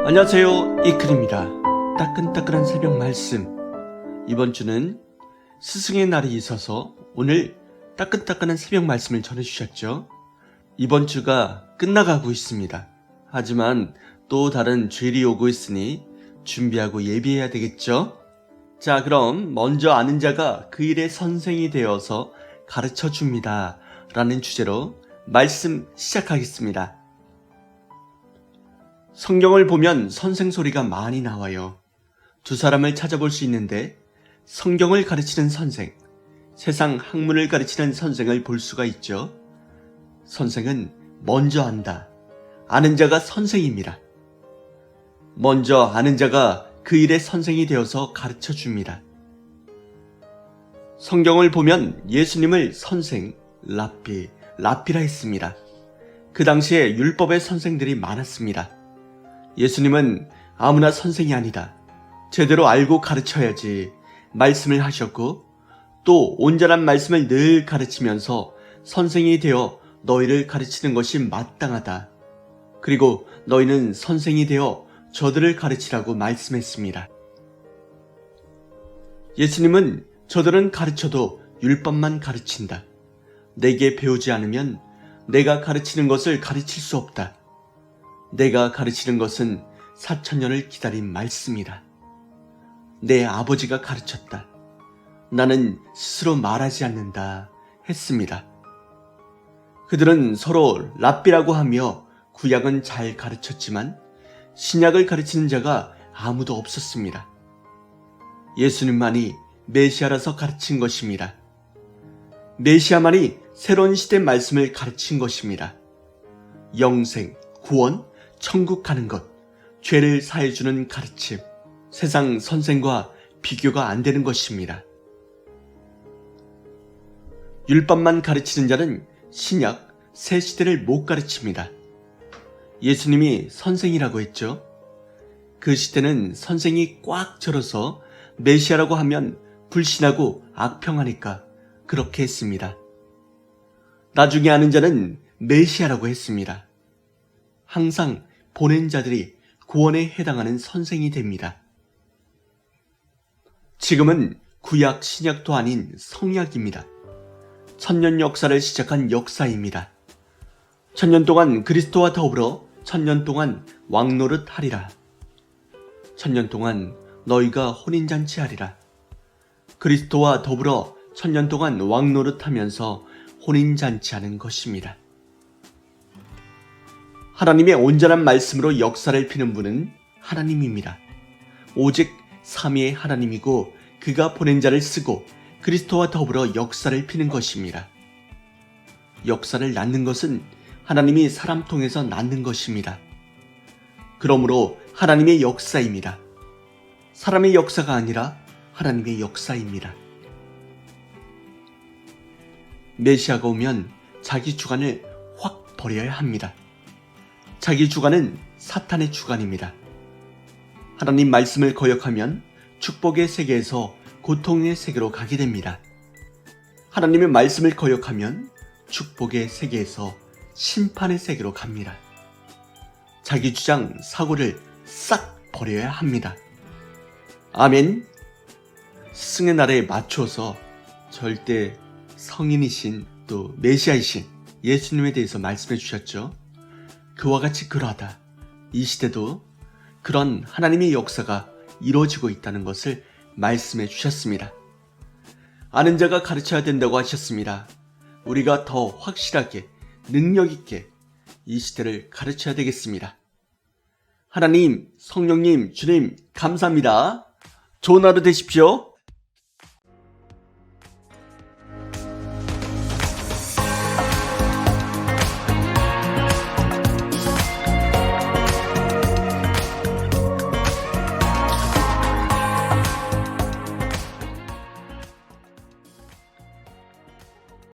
안녕하세요, 이클입니다. 따끈따끈한 새벽 말씀. 이번 주는 스승의 날이 있어서 오늘 따끈따끈한 새벽 말씀을 전해주셨죠. 이번 주가 끝나가고 있습니다. 하지만 또 다른 주일이 오고 있으니 준비하고 예비해야 되겠죠. 자, 그럼 먼저 아는 자가 그 일의 선생이 되어서 가르쳐 줍니다 라는 주제로 말씀 시작하겠습니다. 성경을 보면 선생 소리가 많이 나와요. 두 사람을 찾아볼 수 있는데 성경을 가르치는 선생, 세상 학문을 가르치는 선생을 볼 수가 있죠. 선생은 먼저 안다. 아는 자가 선생입니다. 먼저 아는 자가 그 일의 선생이 되어서 가르쳐 줍니다. 성경을 보면 예수님을 선생, 랍비라 했습니다. 그 당시에 율법의 선생들이 많았습니다. 예수님은 아무나 선생이 아니다. 제대로 알고 가르쳐야지 말씀을 하셨고 또 온전한 말씀을 늘 가르치면서 선생이 되어 너희를 가르치는 것이 마땅하다. 그리고 너희는 선생이 되어 저들을 가르치라고 말씀했습니다. 예수님은 저들은 가르쳐도 율법만 가르친다. 내게 배우지 않으면 내가 가르치는 것을 가르칠 수 없다. 내가 가르치는 것은 4000년을 기다린 말씀이다. 내 아버지가 가르쳤다. 나는 스스로 말하지 않는다 했습니다. 그들은 서로 랍비라고 하며 구약은 잘 가르쳤지만 신약을 가르치는 자가 아무도 없었습니다. 예수님만이 메시아라서 가르친 것입니다. 메시아만이 새로운 시대 말씀을 가르친 것입니다. 영생, 구원, 천국 가는 것, 죄를 사해주는 가르침, 세상 선생과 비교가 안 되는 것입니다. 율법만 가르치는 자는 신약, 새 시대를 못 가르칩니다. 예수님이 선생이라고 했죠. 그 시대는 선생이 꽉 절어서 메시아라고 하면 불신하고 악평하니까 그렇게 했습니다. 나중에 아는 자는 메시아라고 했습니다. 항상 보낸 자들이 구원에 해당하는 선생이 됩니다. 지금은 구약, 신약도 아닌 성약입니다. 1000년 역사를 시작한 역사입니다. 1000년 동안 그리스도와 더불어 1000년 동안 왕노릇 하리라. 1000년 동안 너희가 혼인잔치 하리라. 그리스도와 더불어 1000년 동안 왕노릇 하면서 혼인잔치 하는 것입니다. 하나님의 온전한 말씀으로 역사를 피는 분은 하나님입니다. 오직 삼위의 하나님이고 그가 보낸 자를 쓰고 그리스도와 더불어 역사를 피는 것입니다. 역사를 낳는 것은 하나님이 사람 통해서 낳는 것입니다. 그러므로 하나님의 역사입니다. 사람의 역사가 아니라 하나님의 역사입니다. 메시아가 오면 자기 주관을 확 버려야 합니다. 자기 주관은 사탄의 주관입니다. 하나님 말씀을 거역하면 축복의 세계에서 고통의 세계로 가게 됩니다. 하나님의 말씀을 거역하면 축복의 세계에서 심판의 세계로 갑니다. 자기 주장, 사고를 싹 버려야 합니다. 아멘. 스승의 날에 맞춰서 절대 성인이신 또 메시아이신 예수님에 대해서 말씀해 주셨죠. 그와 같이 그러하다. 이 시대도 그런 하나님의 역사가 이루어지고 있다는 것을 말씀해 주셨습니다. 아는 자가 가르쳐야 된다고 하셨습니다. 우리가 더 확실하게 능력 있게 이 시대를 가르쳐야 되겠습니다. 하나님, 성령님, 주님 감사합니다. 좋은 하루 되십시오.